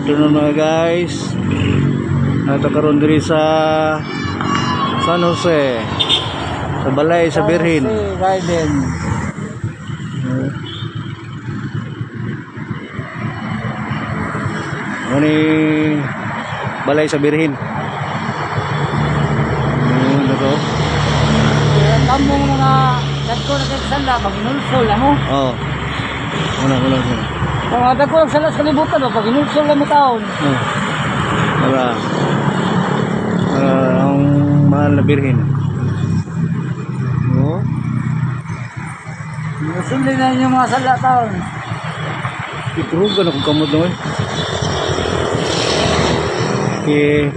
afternoon mga guys. Natakaroon diri sa San Jose, sa balay sa Birhen Garden. Ano balay sa Birhen. Ano to? Kamu mga dagko na kagsala maginulsol mo. Oh. Wala. Mga dagko nagsala sa kalibutan no paginulsol mo taon. Oh. Wala. Ang mahal na Birhen. Oh. Sundin na yung mga sala taon. Iturugan ako kamot no eh. Okay.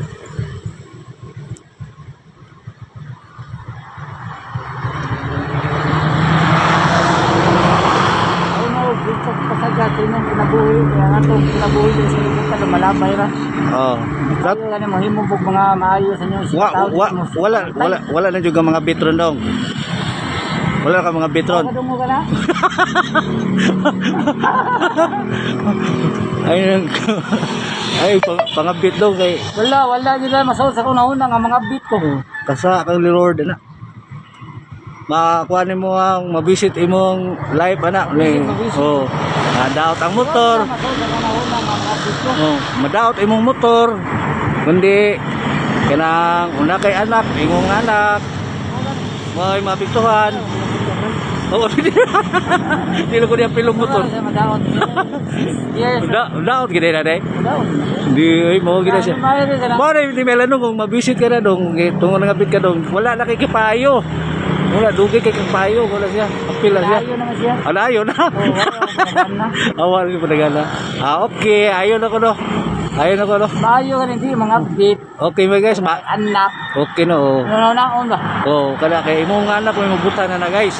Pasagat yung kinabuhi, kaya nga itong kinabuhi din sa kalibutan na malabay ra. Oh. Kaya nga na mahimubog mga maayos sa inyo. Wala na juga mga bitron dong. Wala ka mga bitron. Kadungo ka na? Pangabit daw kay Wala nila masaw sa kuna-una nga mga bit ko. kasa kang Lord na. Makakuha mo ang mabisit imong life anak ni. Oh. Madaot ang motor. Masaw sa kuna-una nga mga bit ko. Oh, madaot imong motor. Kundi kanang una kay anak, imong anak. May mapiktuhan. Oo, hindi ko niya pilong motor. Madaot. Yes. Daot gini na day. Madaot. Di mo gina siya. Mayroon ka na. Mo na hindi melano kung mabisit ka na dong, tungo na ngapit ka dong. Wala na kay kipayo. Wala dugay kay kipayo, wala siya. Apil na siya. Layo naman siya. Alayo na. Oo, wala na. Awal ko padagana. Okay, ayon ako no. Ayon ako no. Layo ka hindi mga bit. Okay mga guys, Anak. okay no. Naon ba? Oh, kada kay imong anak may mabutan na guys.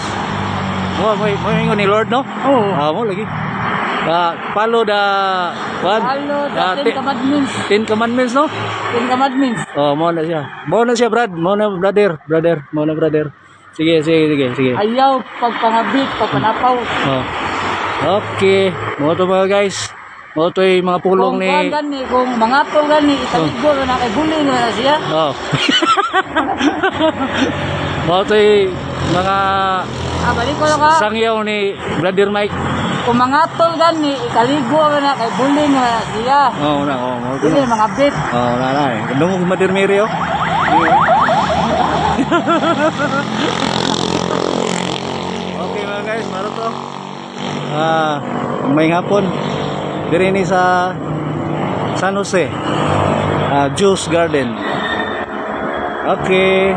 Mo ingon ni Lord no? Oo. Mo lagi. Follow the what? Follow the Ten Commandments. 10 commandments no? Ten Commandments. Oh, mo na siya. Mo na siya, Brad. Mo na brother. Sige. Ayaw pagpangabit, pagpanapaw. Oh. Okay. Mo to mga guys. Mo to yung mga pulong ni Kung mga tol gani, italigo na kay bully na siya. Oh. Mo to yung mga Balik ko lang ka. sangyaw ni Brother Mike. Kung mga tol gani, italigo na kay bully na siya. Oh, mo to. Hindi, mga bit. Oh, na. Dungog Mother Mary oh. Okay mga guys, maro to. May hapon. Diri ni sa San Jose. Juice Garden. Okay.